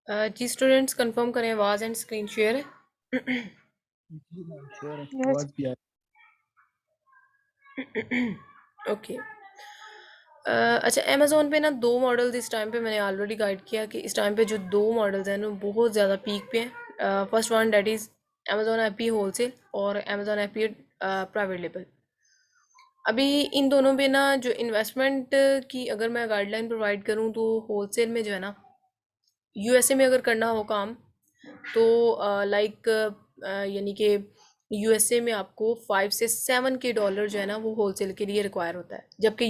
जी students confirm करें, आवाज़ and screen share है। जी मैम श्योर है, यस। आवाज़ भी आ ओके। अच्छा, अमेजोन पे ना दो मॉडल्स इस टाइम पे मैंने ऑलरेडी गाइड किया कि इस टाइम पे जो दो मॉडल्स हैं ना बहुत ज़्यादा पीक पे हैं। First one that is Amazon AP wholesale और अमेजोन एपी प्राइवेट लेबल। अभी इन दोनों पे ना जो इन्वेस्टमेंट की अगर मैं गाइडलाइन प्रोवाइड करूँ तो होलसेल में जो है ना यूएसए में अगर करना हो काम तो लाइक यानी कि यूएसए में आपको 5 से 7 के डॉलर जो है ना वो होलसेल के लिए रिक्वायर होता है, जबकि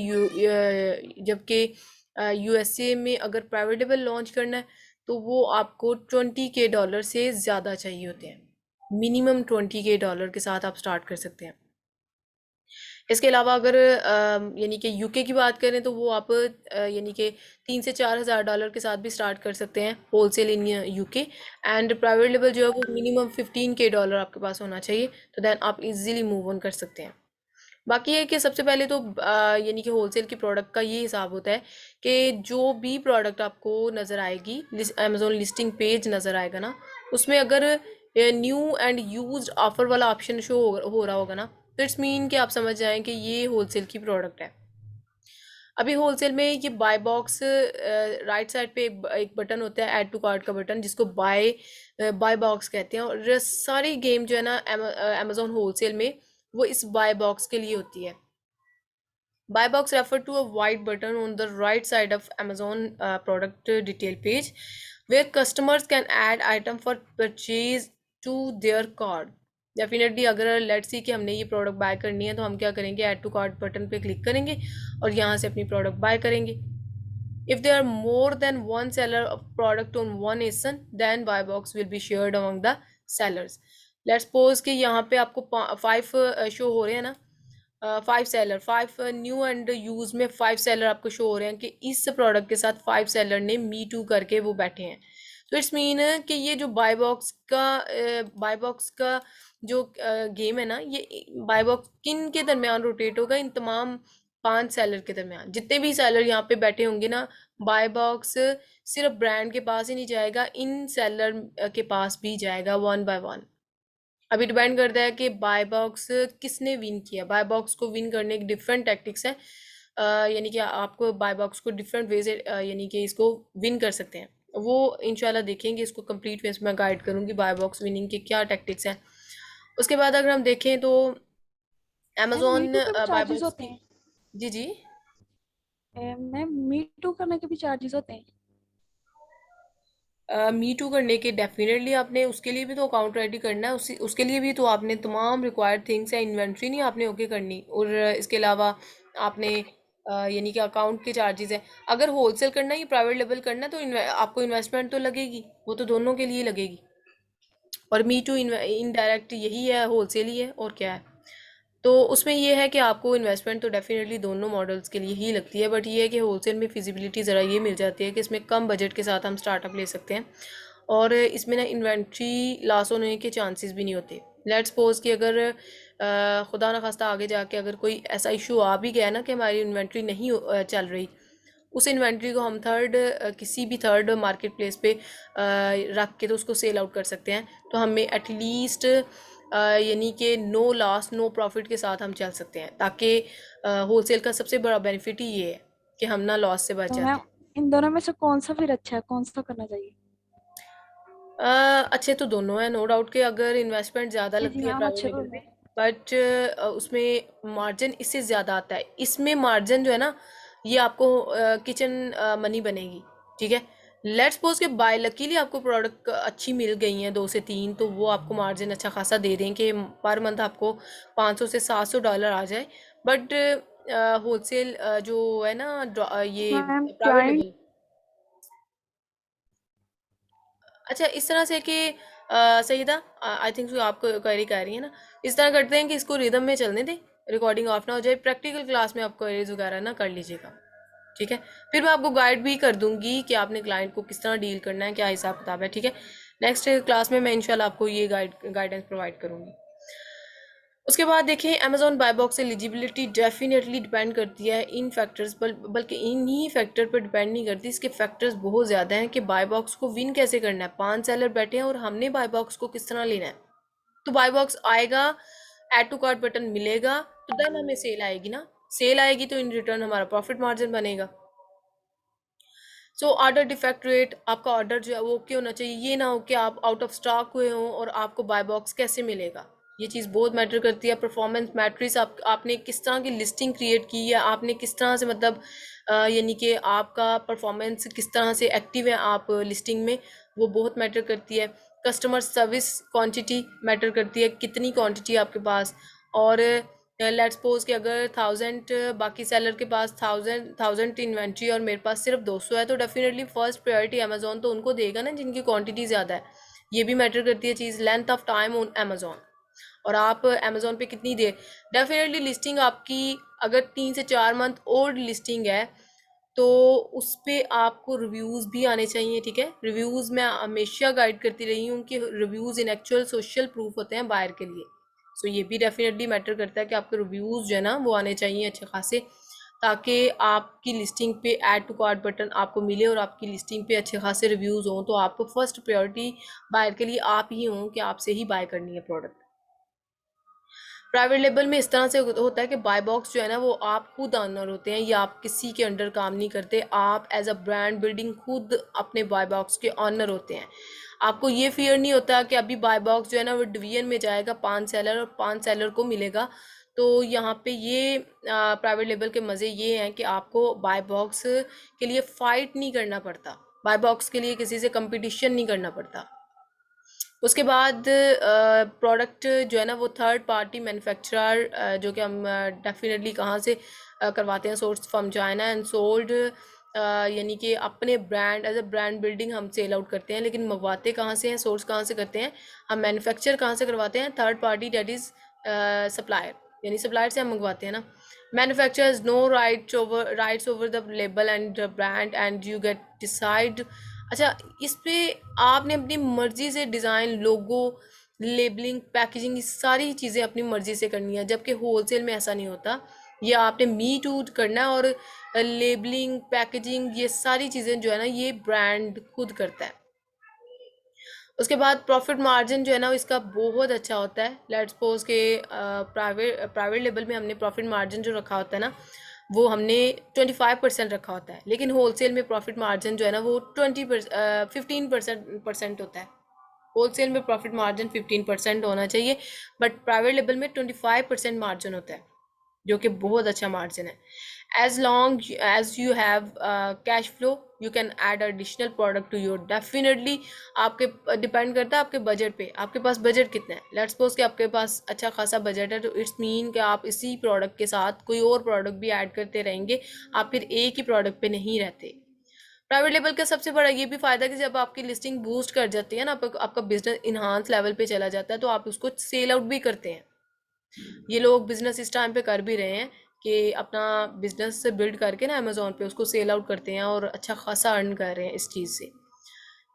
यूएसए में अगर प्राइवेट लेबल लॉन्च करना है तो वो आपको 20 के डॉलर से ज़्यादा चाहिए होते हैं। मिनिमम 20 के डॉलर के साथ आप स्टार्ट कर सकते हैं। इसके अलावा अगर यानी कि यूके की बात करें तो वो आप यानी कि 3 से 4 हज़ार डॉलर के साथ भी स्टार्ट कर सकते हैं wholesale in UK. And private level जो है वो मिनिमम 15 के डॉलर आपके पास होना चाहिए, तो देन आप इजीली मूव ऑन कर सकते हैं। बाकी है कि सबसे पहले तो यानी कि होलसेल की प्रोडक्ट का ये हिसाब होता है कि जो भी प्रोडक्ट आपको नज़र आएगी अमेजोन लिस्टिंग पेज नज़र आएगा ना, उसमें अगर न्यू एंड यूज्ड ऑफर वाला ऑप्शन शो हो रहा होगा ना, तो इट्स मीन कि आप समझ जाएं कि ये होलसेल की प्रोडक्ट है। अभी होलसेल में ये बाय बॉक्स राइट साइड पे एक बटन होता है, ऐड टू कार्ट का बटन, जिसको बाय बॉक्स कहते हैं। और सारी गेम जो है ना अमेजोन होलसेल में वो इस बाय बॉक्स के लिए होती है। Buy box refer to a white button on the right side of Amazon product detail page where customers can add item for purchase to their cart. Definitely अगर let's see कि हमने ये product bye करनी है तो हम क्या करेंगे, ऐड टू कार्ट बटन पे क्लिक करेंगे और यहाँ से अपनी प्रोडक्ट बाय करेंगे। If there are more than one seller of product on one ASIN then buy box will be shared among the sellers. Let's suppose कि यहाँ पे आपको 5 शो हो रहे हैं ना, 5 सेलर, 5 न्यू एंड यूज में 5 सेलर आपको शो हो रहे हैं कि इस प्रोडक्ट के साथ 5 सेलर ने मी टू करके वो बैठे हैं। तो इट्स मीन कि ये जो बाय बॉक्स का जो गेम है ना, ये बाय बॉक्स किन के दरमियान रोटेट होगा, इन तमाम 5 सेलर के दरमियान। जितने भी सेलर यहाँ पे बैठे होंगे ना, बाय बॉक्स सिर्फ ब्रांड के पास ही नहीं जाएगा, इन सेलर के पास भी जाएगा वन बाय वन। अभी डिपेंड करता है कि बाय बॉक्स किसने विन किया। बाय बॉक्स को विन करने की डिफरेंट टैक्टिक्स है, यानी कि आपको बाय बॉक्स को डिफरेंट वे से यानी कि इसको विन कर सकते हैं। वो इंशाल्लाह देखेंगे, इसको कंप्लीट वे में गाइड करूंगी बाय बॉक्स विनिंग के क्या टैक्टिक्स हैं। उसके बाद अगर हम देखें तो मैम अमेजोन मीटू के भी बाय चार्जेस बॉक्स होते की। हैं? जी जी। मैम मीटू करने के भी चार्जेस होते हैं? मी टू करने के डेफिनेटली आपने उसके लिए भी तो अकाउंट रेडी करना है, उसी उसके लिए भी तो आपने तमाम रिक्वायर्ड थिंग्स है, इन्वेंट्री नहीं आपने ओके करनी। और इसके अलावा आपने यानी कि अकाउंट के चार्जेस है। अगर होलसेल करना है या प्राइवेट लेवल करना है तो आपको इन्वेस्टमेंट तो लगेगी, वो तो दोनों के लिए लगेगी। और मी टू इनडायरेक्ट यही है, होलसेल ही है और क्या है। तो उसमें ये है कि आपको इन्वेस्टमेंट तो डेफिनेटली दोनों मॉडल्स के लिए ही लगती है, बट ये है कि होलसेल में फिजिबिलिटी ज़रा ये मिल जाती है कि इसमें कम बजट के साथ हम स्टार्टअप ले सकते हैं और इसमें ना इन्वेंट्री लॉस होने के चांसेस भी नहीं होते। लेट्स सपोज कि अगर खुदा न खास्ता आगे जाके अगर कोई ऐसा इशू आ भी गया ना कि हमारी इन्वेंट्री नहीं चल रही, उस इन्वेंट्री को हम किसी भी थर्ड मार्केट प्लेस पे रख के तो उसको सेल आउट कर सकते हैं। तो हमें एटलीस्ट यानी कि नो लॉस नो प्रॉफिट के साथ हम चल सकते हैं, ताकि होलसेल का सबसे बड़ा बेनिफिट ही ये है कि हम ना लॉस से बच तो जाते मैम हैं। इन दोनों में से कौन सा फिर अच्छा है, कौन सा करना चाहिए? अच्छे तो दोनों हैं, नो डाउट कि अगर इन्वेस्टमेंट ज़्यादा जी जी लगती है मैम, प्राइवेट अच्छे लेवल दोनों पे, हैं। बट उसमें मार्जिन इससे ज़्यादा आता है। इसमें मार्जिन जो है ना, ये आपको किचन मनी बनेगी। ठीक है, लेट्स सपोज कि बाय लकीली आपको प्रोडक्ट अच्छी मिल गई हैं 2 से 3, तो वो आपको मार्जिन अच्छा खासा दे दें कि पर मंथ आपको 500 से 700 डॉलर आ जाए। बट होलसेल जो है ना, ये मैम प्राइवेट क्लाइंट। लेवल। अच्छा, इस तरह से कि सईदा, आई थिंक सो आपको क्वेरी कर रही है ना, इस तरह करते हैं कि इसको रिदम में चलने दें, रिकॉर्डिंग ऑफ ना हो जाए, प्रैक्टिकल क्लास में आप क्वेरीज वगैरह ना कर लीजिएगा। ठीक है, फिर मैं आपको गाइड भी कर दूंगी कि आपने क्लाइंट को किस तरह डील करना है, क्या हिसाब किताब है। ठीक है, नेक्स्ट क्लास में मैं इंशाल्लाह आपको ये गाइडेंस प्रोवाइड करूंगी। उसके बाद देखें Amazon buy box eligibility definitely depend करती है इन फैक्टर्स पर, बल्कि इन्हीं फैक्टर पर डिपेंड नहीं करती, इसके फैक्टर्स बहुत ज़्यादा हैं कि बाय बॉक्स को विन कैसे करना है। 5 सेलर बैठे हैं और हमने बाय बॉक्स को किस तरह लेना है। तो बाय बॉक्स आएगा, ऐड टू कार्ट बटन मिलेगा, तो देन हमें सेल आएगी ना। सेल आएगी तो इन रिटर्न हमारा प्रॉफिट मार्जिन बनेगा। सो ऑर्डर डिफेक्ट रेट, आपका ऑर्डर जो है वो ओके होना चाहिए। ये ना हो कि आप आउट ऑफ स्टॉक हुए हों और आपको बाय बॉक्स कैसे मिलेगा। ये चीज़ बहुत मैटर करती है। परफॉर्मेंस मैट्रिक्स, आपने किस तरह की लिस्टिंग क्रिएट की है, आपने किस तरह से मतलब यानी कि आपका परफॉर्मेंस किस तरह से एक्टिव है आप लिस्टिंग में, वो बहुत मैटर करती है। कस्टमर सर्विस क्वांटिटी मैटर करती है, कितनी क्वांटिटी आपके पास। और लेट्स सपोज कि अगर 1000 बाकी सेलर के पास 1000 इन्वेंट्री और मेरे पास सिर्फ 200 है, तो डेफिनेटली फर्स्ट प्रायोरिटी अमेजोन तो उनको देगा ना जिनकी क्वांटिटी ज़्यादा है। ये भी मैटर करती है चीज़। Length of time on Amazon, और आप अमेजोन पे कितनी देर। डेफिनेटली लिस्टिंग आपकी अगर 3 से 4 मंथ ओल्ड लिस्टिंग है तो उस पे आपको रिव्यूज़ भी आने चाहिए, ठीक है। रिव्यूज़ मैं हमेशा गाइड करती रही हूँ कि रिव्यूज़ इन एक्चुअल सोशल प्रूफ होते हैं बायर के लिए। सो ये भी डेफिनेटली मैटर करता है कि आपके रिव्यूज़ जो है ना वो आने चाहिए अच्छे खासे, ताकि आपकी लिस्टिंग पे ऐड टू कार्ट बटन आपको मिले और आपकी लिस्टिंग पे अच्छे खासे रिव्यूज़ हों, तो आपको फर्स्ट प्रायोरिटी बायर के लिए आप ही हों कि आपसे ही बाय करनी है प्रोडक्ट। प्राइवेट लेबल में इस तरह से होता है कि बाय बॉक्स जो है ना वो आप खुद ऑनर होते हैं, या आप किसी के अंडर काम नहीं करते। आप एज अ ब्रांड बिल्डिंग खुद अपने बाय बॉक्स के ऑनर होते हैं। आपको ये फियर नहीं होता कि अभी बाय बॉक्स जो है ना वो डिवीजन में जाएगा 5 सेलर और 5 सेलर को मिलेगा। तो यहाँ पे ये प्राइवेट लेबल के मज़े ये हैं कि आपको बाय बॉक्स के लिए फ़ाइट नहीं करना पड़ता, बाय बॉक्स के लिए किसी से कंपटीशन नहीं करना पड़ता। उसके बाद प्रोडक्ट जो है ना वो थर्ड पार्टी मैन्युफैक्चरर, जो कि हम डेफिनेटली कहाँ से करवाते हैं, source from China and sold, यानी कि अपने brand as a brand building हम सेल आउट करते हैं। लेकिन मंगवाते कहाँ से हैं, सोर्स कहाँ से करते हैं, हम मैन्युफैक्चर कहाँ से करवाते हैं, third party, that is supplier, यानी सप्लायर से हम मंगवाते हैं ना। Manufacturers no rights over the label and brand and you get decide. अच्छा, इस पे आपने अपनी मर्जी से डिज़ाइन, लोगो, लेबलिंग, पैकेजिंग, ये सारी चीज़ें अपनी मर्जी से करनी है, जबकि होलसेल में ऐसा नहीं होता। ये आपने मी टू करना है, और लेबलिंग, पैकेजिंग, ये सारी चीज़ें जो है ना ये ब्रांड खुद करता है। उसके बाद प्रॉफिट मार्जिन जो है ना इसका बहुत अच्छा होता है। लेट्स सपोज के प्राइवेट लेवल में हमने प्रॉफिट मार्जिन जो रखा होता है ना वो हमने 25% रखा होता है, लेकिन होलसेल में प्रॉफिट मार्जिन जो है ना वो 15% होता है। होलसेल में प्रॉफिट मार्जिन 15% होना चाहिए, बट प्राइवेट लेवल में 25% मार्जिन होता है, जो कि बहुत अच्छा मार्जिन है। As long as you have cash flow you can add additional product to your. Definitely आपके डिपेंड करता है आपके बजट पे, आपके पास बजट कितना है। लेट्स सपोज कि आपके पास अच्छा खासा बजट है, तो इट्स मीन कि आप इसी प्रोडक्ट के साथ कोई और प्रोडक्ट भी ऐड करते रहेंगे, आप फिर एक ही प्रोडक्ट पे नहीं रहते। प्राइवेट लेवल का सबसे बड़ा ये भी फायदा है कि जब आपकी लिस्टिंग बूस्ट कर जाती है ना, आपका बिजनेस इन्हांस लेवल पे चला जाता है, तो आप उसको सेल आउट भी करते हैं। ये लोग बिजनेस इस टाइम पे कर भी रहे हैं कि अपना बिजनेस से बिल्ड करके ना अमेजोन पे उसको सेल आउट करते हैं और अच्छा खासा अर्न कर रहे हैं इस चीज़ से।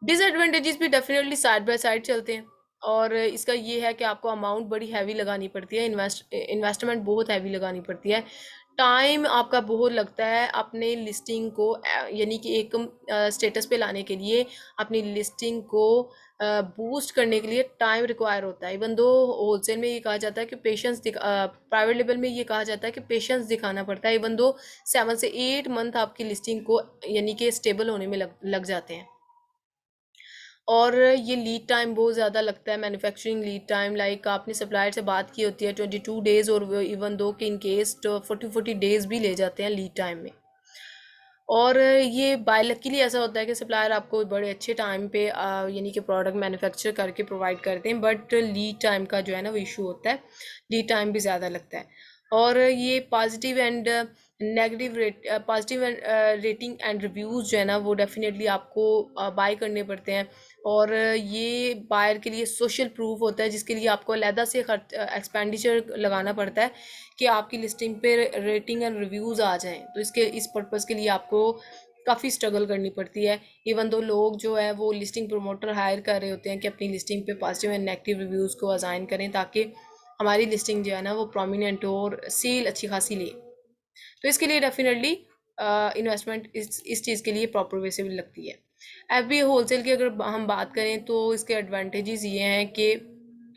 डिसएडवांटेजेस भी डेफिनेटली साइड बाय साइड चलते हैं, और इसका ये है कि आपको अमाउंट बड़ी हैवी लगानी पड़ती है, इन्वेस्टमेंट बहुत हैवी लगानी पड़ती है। टाइम आपका बहुत लगता है अपने लिस्टिंग को यानी कि एक स्टेटस पे लाने के लिए, अपनी लिस्टिंग को बूस्ट करने के लिए टाइम रिक्वायर होता है। इवन दो होलसेल में ये कहा जाता है कि प्राइवेट लेवल में ये कहा जाता है कि पेशेंस दिखाना पड़ता है। इवन दो 7 से 8 मंथ आपकी लिस्टिंग को यानी कि स्टेबल होने में लग जाते हैं। और ये लीड टाइम बहुत ज़्यादा लगता है, मैन्युफैक्चरिंग लीड टाइम, लाइक आपने सप्लायर से बात की होती है 22 डेज़, और इवन दो कि इन केस तो 40 डेज़ भी ले जाते हैं लीड टाइम में। और ये बाय लकीली ऐसा होता है कि सप्लायर आपको बड़े अच्छे टाइम पे यानी कि प्रोडक्ट मैन्युफैक्चर करके प्रोवाइड करते हैं, बट लीड टाइम का जो है ना वो इशू होता है, लीड टाइम भी ज़्यादा लगता है। और ये positive and negative positive rating and reviews जो है ना वो डेफिनेटली आपको बाय करने पड़ते हैं। और ये बायर के लिए सोशल प्रूफ होता है, जिसके लिए आपको अलहदा से खर्च एक्सपेंडिचर लगाना पड़ता है कि आपकी लिस्टिंग पे रेटिंग एंड रिव्यूज़ आ जाएं। तो इस पर्पज़ के लिए आपको काफ़ी स्ट्रगल करनी पड़ती है। इवन दो लोग जो है वो लिस्टिंग प्रमोटर हायर कर रहे होते हैं कि अपनी लिस्टिंग पे पॉजिटिव एंड नेगेटिव रिव्यूज़ को असाइन करें, ताकि हमारी लिस्टिंग जो है ना वो प्रोमिनेंट हो और सेल अच्छी खासी ले। तो इसके लिए डेफिनेटली इन्वेस्टमेंट इस चीज़ के लिए प्रॉपर वे से भी लगती है। एफबी होलसेल की अगर हम बात करें तो इसके एडवांटेजेस ये हैं कि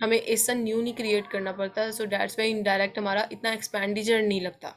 हमें ऐसा न्यू नहीं क्रिएट करना पड़ता, सो डैट्स वाई इनडायरेक्ट हमारा इतना एक्सपेंडिचर नहीं लगता।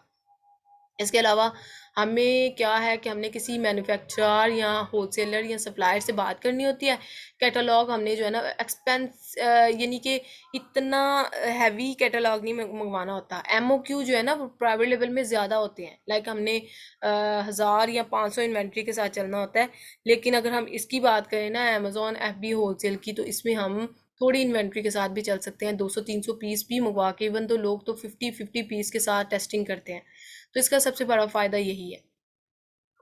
इसके अलावा हमें क्या है कि हमने किसी मैन्युफैक्चरर या होलसेलर या सप्लायर से बात करनी होती है। कैटलॉग हमने जो है ना एक्सपेंस यानी कि इतना हैवी कैटलॉग नहीं मंगवाना होता। एमओक्यू जो है ना वो प्राइवेट लेवल में ज़्यादा होते हैं, लाइक हमने 1000 या 500 इन्वेंट्री के साथ चलना होता है। लेकिन अगर हम इसकी बात करें ना अमेजोन एफबी होलसेल की, तो इसमें हम थोड़ी इन्वेंट्री के साथ भी चल सकते हैं, 200-300 पीस भी मंगवा के। इवन तो लोग तो 50-50 पीस के साथ टेस्टिंग करते हैं, तो इसका सबसे बड़ा फ़ायदा यही है।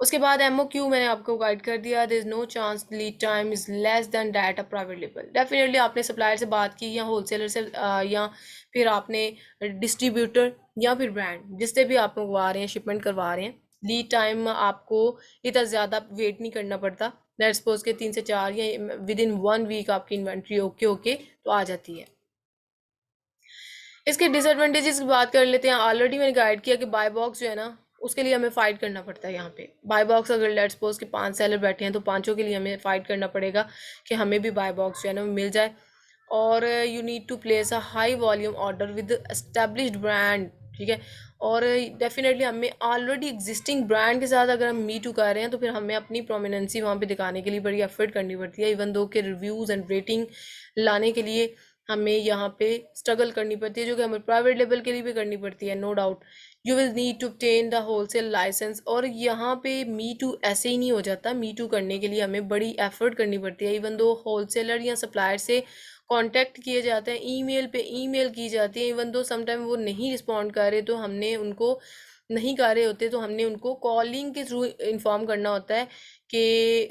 उसके बाद एमओक्यू मैंने आपको गाइड कर दिया, there is no chance lead time is less than that a private label. Definitely आपने सप्लायर से बात की या होलसेलर से या फिर आपने डिस्ट्रीब्यूटर या फिर ब्रांड जिससे भी आप मंगवा रहे हैं, शिपमेंट करवा रहे हैं, लीड टाइम आपको इतना ज़्यादा वेट नहीं करना पड़ता। लेट्स सपोज के 3 से 4 या विद इन 1 वीक आपकी इन्वेंट्री ओके तो आ जाती है। इसके डिसएडवांटेजेस की बात कर लेते हैं। ऑलरेडी मैंने गाइड किया कि बाय बॉक्स जो है ना उसके लिए हमें फाइट करना पड़ता है। यहाँ पे बाय बॉक्स अगर लेट्स सपोज के 5 सेलर बैठे हैं तो पांचों के लिए हमें फाइट करना पड़ेगा कि हमें भी बाय बॉक्स जो है ना मिल जाए। और you need to place a high volume order with established brand, ठीक है। और डेफिनेटली हमें ऑलरेडी एग्जिस्टिंग ब्रांड के साथ अगर हम मी टू कर रहे हैं तो फिर हमें अपनी प्रोमिनेंसी वहाँ पे दिखाने के लिए बड़ी एफर्ट करनी पड़ती है। इवन दो के रिव्यूज़ एंड रेटिंग लाने के लिए हमें यहाँ पे स्ट्रगल करनी पड़ती है, जो कि हमें प्राइवेट लेवल के लिए भी करनी पड़ती है, no doubt. You will need to obtain the wholesale licence. और यहाँ पे मी टू ऐसे ही नहीं हो जाता, मी टू करने के लिए हमें बड़ी एफर्ट करनी पड़ती है। इवन दो होलसेलर या सप्लायर से कांटेक्ट किए जाते हैं, ईमेल पे ईमेल की जाती है, इवन दो समटाइम वो नहीं रिस्पॉन्ड कर रहे तो हमने उनको नहीं कर रहे होते तो हमने उनको कॉलिंग के थ्रू इन्फॉर्म करना होता है कि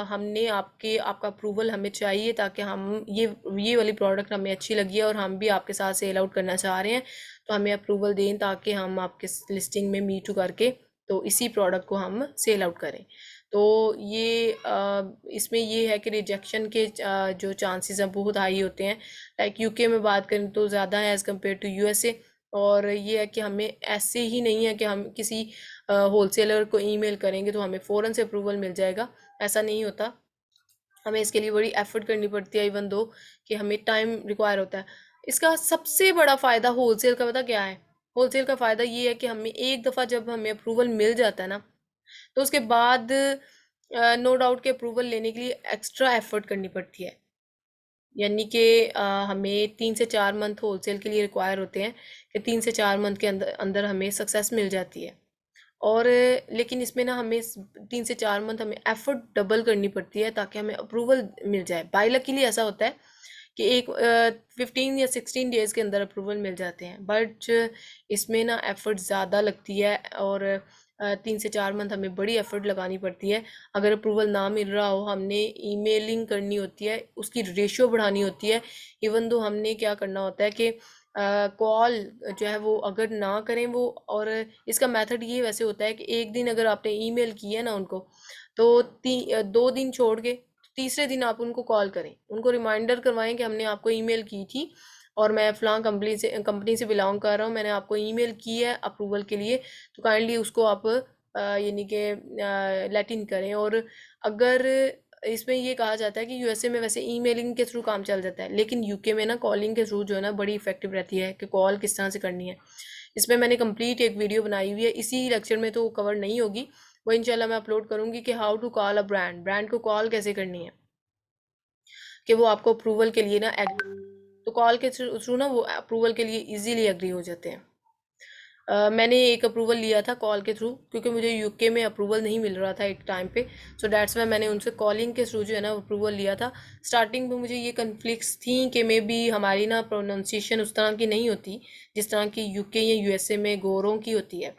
हमने आपका अप्रूवल हमें चाहिए, ताकि हम ये वाली प्रोडक्ट हमें अच्छी लगी है और हम भी आपके साथ सेल आउट करना चाह रहे हैं, तो हमें अप्रूवल दें ताकि हम आपके लिस्टिंग में मी टू करके तो इसी प्रोडक्ट को हम सेल आउट करें। तो ये इसमें ये है कि रिजेक्शन के जो चांसेस हैं बहुत हाई होते हैं। लाइक यूके में बात करें तो ज़्यादा है एज़ कम्पेयर टू यूएसए। और ये है कि हमें ऐसे ही नहीं है कि हम किसी होलसेलर को ईमेल करेंगे तो हमें फ़ौरन से अप्रूवल मिल जाएगा, ऐसा नहीं होता। हमें इसके लिए बड़ी एफर्ट करनी पड़ती है, इवन दो कि हमें टाइम रिक्वायर होता है। इसका सबसे बड़ा फ़ायदा होलसेल का पता क्या है? होलसेल का फ़ायदा ये है कि हमें एक दफ़ा जब हमें अप्रूवल मिल जाता है ना, तो उसके बाद नो डाउट के अप्रूवल लेने के लिए एक्स्ट्रा एफर्ट करनी पड़ती है। यानी कि हमें 3 से 4 मंथ होलसेल के लिए रिक्वायर होते हैं कि 3 से 4 मंथ के अंदर अंदर हमें सक्सेस मिल जाती है। और लेकिन इसमें ना हमें 3 से 4 मंथ हमें एफर्ट डबल करनी पड़ती है ताकि हमें अप्रूवल मिल जाए। बाई लकीली ऐसा होता है कि एक 15 या 16 डेज के अंदर अप्रूवल मिल जाते हैं, बट इसमें ना एफर्ट ज़्यादा लगती है और 3 से 4 मंथ हमें बड़ी एफर्ट लगानी पड़ती है। अगर अप्रूवल ना मिल रहा हो हमने ईमेलिंग करनी होती है, उसकी रेशियो बढ़ानी होती है। इवन दो हमने क्या करना होता है कि कॉल जो है वो अगर ना करें वो, और इसका मेथड ये वैसे होता है कि एक दिन अगर आपने ईमेल की है ना उनको, तो 2 दिन छोड़ के तीसरे दिन आप उनको कॉल करें, उनको रिमाइंडर करवाएं कि हमने आपको ईमेल की थी और मैं फ़लाँ कंपनी से बिलोंग कर रहा हूँ, मैंने आपको ईमेल की है अप्रूवल के लिए, तो काइंडली उसको आप यानी कि लेट इन करें। और अगर इसमें ये कहा जाता है कि यूएसए में वैसे ईमेलिंग के थ्रू काम चल जाता है, लेकिन यूके में ना कॉलिंग के थ्रू जो है ना बड़ी इफेक्टिव रहती है कि कॉल किस तरह से करनी है। इसमें मैंने कंप्लीट एक वीडियो बनाई हुई है, इसी लेक्चर में तो कवर नहीं होगी, वो इंशाल्लाह मैं अपलोड करूँगी कि how to call a brand को कॉल कैसे करनी है कि वो आपको अप्रूवल के लिए ना तो कॉल के थ्रू ना वो अप्रूवल के लिए इजीली एग्री हो जाते हैं। मैंने एक अप्रूवल लिया था कॉल के थ्रू, क्योंकि मुझे यूके में अप्रूवल नहीं मिल रहा था एक टाइम पे, सो डैट्स वाई मैंने उनसे कॉलिंग के थ्रू जो है ना अप्रूवल लिया था। स्टार्टिंग में मुझे ये कन्फ्लिक्ट्स थी कि मे बी हमारी ना प्रोनाउंसिएशन उस तरह की नहीं होती जिस तरह की यूके या यूएसए में गोरों की होती है,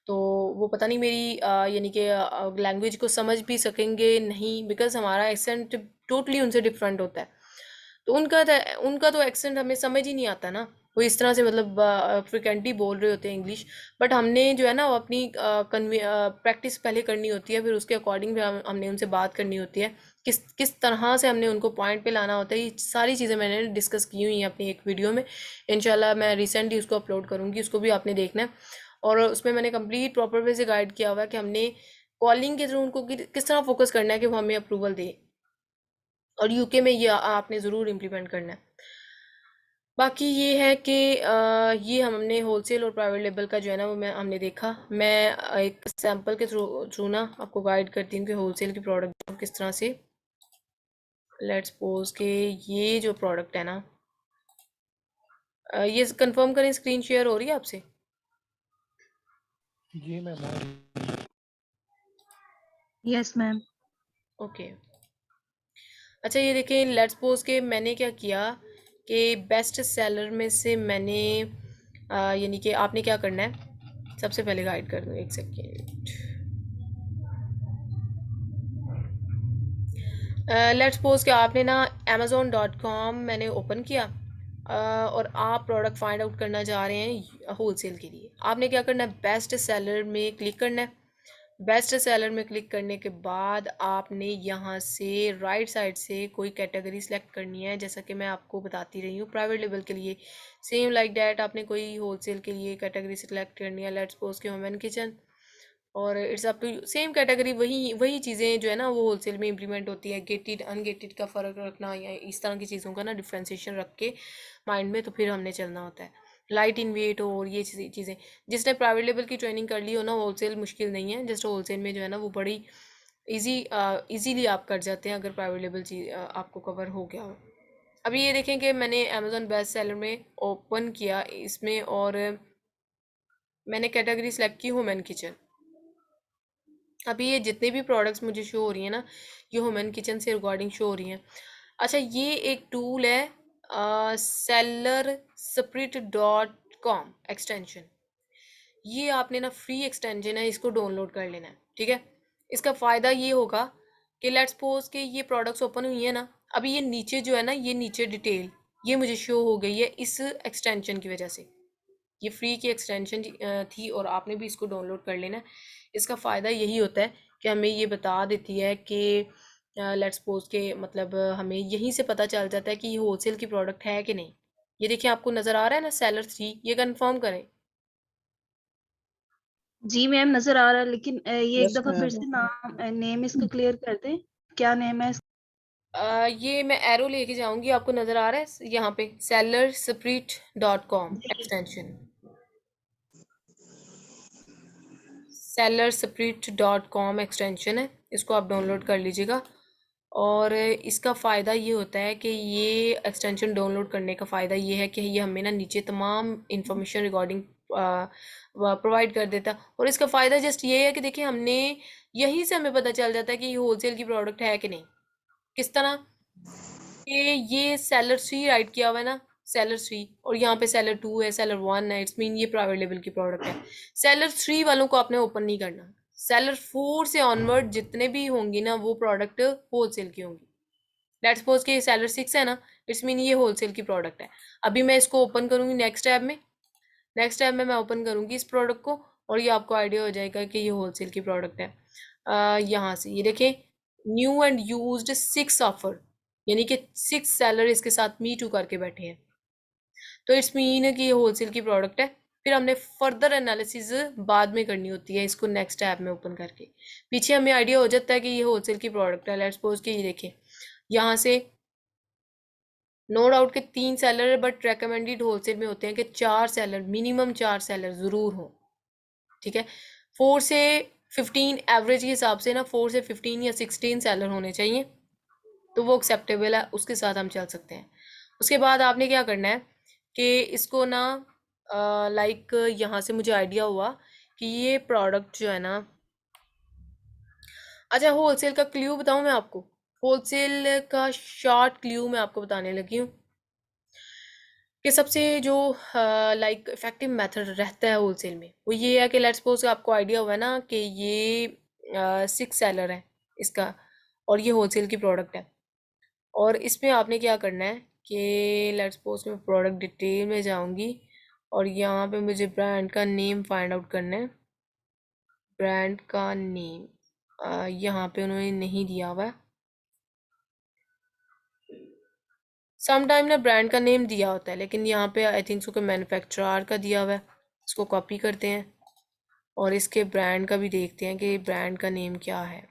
तो वो पता नहीं मेरी यानी कि लैंग्वेज को समझ भी सकेंगे नहीं, बिकॉज हमारा एक्सेंट टोटली उनसे डिफरेंट होता है। तो उनका तो एक्सेंट हमें समझ ही नहीं आता ना, वो इस तरह से मतलब फ्रिक्वेंटली बोल रहे होते हैं इंग्लिश, बट हमने जो है ना वो अपनी प्रैक्टिस पहले करनी होती है, फिर उसके अकॉर्डिंग हमने उनसे बात करनी होती है किस किस तरह से हमने उनको पॉइंट पे लाना होता है, ये सारी चीज़ें मैंने डिस्कस की हुई हैं अपनी एक वीडियो में। इंशाल्लाह मैं रिसेंटली उसको अपलोड करूँगी, उसको भी आपने देखना है। और उसमें मैंने कंप्लीट प्रॉपर वे से गाइड किया हुआ है कि हमने कॉलिंग के थ्रू उनको किस तरह फोकस करना है कि वो हमें अप्रूवल दे, और यूके में ये आपने ज़रूर इम्प्लीमेंट करना है। बाकी ये है कि ये हमने होलसेल और प्राइवेट लेबल का जो है ना वो हमने देखा। मैं एक सैंपल के थ्रू थ्रू ना आपको गाइड करती हूँ कि होलसेल की प्रोडक्ट किस तरह से। लेट्स सपोज के ये जो प्रोडक्ट है ना, ये कंफर्म करें, स्क्रीन शेयर हो रही है आपसे? जी मैम आ रही है। Yes ma'am. ओके। अच्छा ये देखें, लेट्स सपोज के मैंने क्या किया कि बेस्ट सेलर में से मैंने यानी कि आपने क्या करना है, सबसे पहले गाइड कर दूँ, एक सेकेंड। लेट्स सपोज कि आपने ना amazon.com मैंने ओपन किया, और आप प्रोडक्ट फाइंड आउट करना चाह रहे हैं होलसेल के लिए। आपने क्या करना है, बेस्ट सेलर में क्लिक करना है। बेस्ट सेलर में क्लिक करने के बाद आपने यहाँ से राइट साइड से कोई कैटेगरी सेलेक्ट करनी है, जैसा कि मैं आपको बताती रही हूँ प्राइवेट लेवल के लिए। सेम लाइक डैट आपने कोई होलसेल के लिए कैटेगरी सेलेक्ट करनी है, लेट्स सपोज कि होम एंड किचन, और it's up to same category. वही वही चीज़ें जो है ना वो होलसेल में इंप्लीमेंट होती है। गेटेड अनगेटेड का फ़र्क रखना या इस तरह की चीज़ों का ना डिफ्रेंसिएशन रख के माइंड में, तो फिर हमने चलना होता है। लाइट इन वेट हो और ये चीज़ें, जिसने प्राइवेट लेवल की ट्रेनिंग कर ली हो ना, होलसेल मुश्किल नहीं है। जस्ट होलसेल में जो है ना वो बड़ी इजीली आप कर जाते हैं अगर प्राइवेट लेवल चीज़ आपको कवर हो गया हो। अभी ये देखें कि मैंने अमेज़ॉन बेस्ट सेलर में ओपन किया इसमें, और मैंने कैटेगरी सेलेक्ट की होम एंड किचन। अभी ये जितने भी प्रोडक्ट्स मुझे शो हो रही हैं ना, ये ह्यूमन किचन से रिगार्डिंग शो हो रही हैं। अच्छा ये एक टूल है seller sprite dot com extension. ये आपने ना फ्री एक्सटेंशन है, इसको डाउनलोड कर लेना है, ठीक है। इसका फ़ायदा ये होगा कि लेट्स सपोज कि ये प्रोडक्ट्स ओपन हुई है ना, अभी ये नीचे जो है ना, ये नीचे डिटेल ये मुझे शो हो गई है इस एक्सटेंशन की वजह से। ये फ्री की एक्सटेंशन थी और आपने भी इसको डाउनलोड कर लेना है। इसका फ़ायदा यही होता है कि हमें ये बता देती है कि लेट्स सपोज के मतलब हमें यहीं से पता चल जाता है कि ये होलसेल की प्रोडक्ट है कि नहीं। ये देखिए आपको नज़र आ रहा है ना, सेलर 3, ये कंफर्म करें। जी मैम नजर आ रहा है, लेकिन ये एक यस दफा फिर मैम। से नाम नेम इसका क्लियर कर दें, क्या नेम है ये मैं एरो लेके जाऊंगी, आपको नज़र आ रहा है यहाँ पे सेलर स्प्रिट डॉट कॉम जी। Extension. Seller sprite dot com extension है, इसको आप डाउनलोड कर लीजिएगा। और इसका फ़ायदा ये होता है कि ये एक्सटेंशन डाउनलोड करने का फ़ायदा ये है कि ये हमें ना नीचे तमाम इंफॉर्मेशन रिगार्डिंग प्रोवाइड कर देता है। और इसका फ़ायदा जस्ट ये है कि देखिए हमने यहीं से हमें पता चल जाता है कि ये होलसेल की प्रोडक्ट है कि नहीं। किस तरह कि ये सेलर 3 राइट किया हुआ है ना, सेलर 3, और यहाँ पे सेलर 2 है, सेलर 1 है, इट्स मीन ये प्राइवेट लेवल की प्रोडक्ट है। सेलर 3 वालों को आपने ओपन नहीं करना। सेलर 4 से ऑनवर्ड जितने भी होंगी ना वो प्रोडक्ट होलसेल की होंगी। लेट्स सपोज कि सेलर 6 है ना, इट्स मीन ये होलसेल की प्रोडक्ट है। अभी मैं इसको ओपन करूंगी नेक्स्ट टैब में, नेक्स्ट टैब में मैं ओपन करूंगी इस प्रोडक्ट को, और ये आपको आइडिया हो जाएगा कि ये होलसेल की प्रोडक्ट है। यहाँ से ये देखें, न्यू एंड यूज्ड 6 ऑफर, यानी कि 6 सेलर इसके साथ मी टू करके बैठे हैं, तो इट्स मीन कि ये होलसेल की प्रोडक्ट है। फिर हमने फर्दर एनालिसिस बाद में करनी होती है इसको नेक्स्ट टैब में ओपन करके। पीछे हमें आइडिया हो जाता है कि ये होलसेल की प्रोडक्ट है। लेट्स सपोज कि ये देखें, यहाँ से नो डाउट के 3 सेलर है, बट रेकमेंडेड होलसेल में होते हैं कि 4 सेलर, मिनिमम 4 सेलर ज़रूर हो, ठीक है। 4 से 15 एवरेज के हिसाब से ना, 4 से 15 या 16 सेलर होने चाहिए, तो वो एक्सेप्टेबल है, उसके साथ हम चल सकते हैं। उसके बाद आपने क्या करना है कि इसको ना लाइक यहाँ से मुझे आइडिया हुआ कि ये प्रोडक्ट जो है ना, अच्छा होलसेल का क्ल्यू बताऊँ मैं आपको, होलसेल का शॉर्ट क्ल्यू मैं आपको बताने लगी हूँ कि सबसे जो लाइक इफेक्टिव मेथड रहता है होलसेल में वो ये है कि लेट्स सपोज आपको आइडिया हुआ ना कि ये 6 सेलर है इसका, और ये होलसेल की प्रोडक्ट है। और इसमें आपने क्या करना है कि लेट्स सपोज मैं प्रोडक्ट डिटेल में जाऊंगी, और यहाँ पे मुझे ब्रांड का नेम फाइंड आउट करना है। ब्रांड का नेम यहाँ पे उन्होंने नहीं दिया हुआ है, सम टाइम ना ब्रांड का नेम दिया होता है, लेकिन यहाँ पे आई थिंक सो कि मैन्युफैक्चरर का दिया हुआ है। इसको कॉपी करते हैं और इसके ब्रांड का भी देखते हैं कि ब्रांड का नेम क्या है।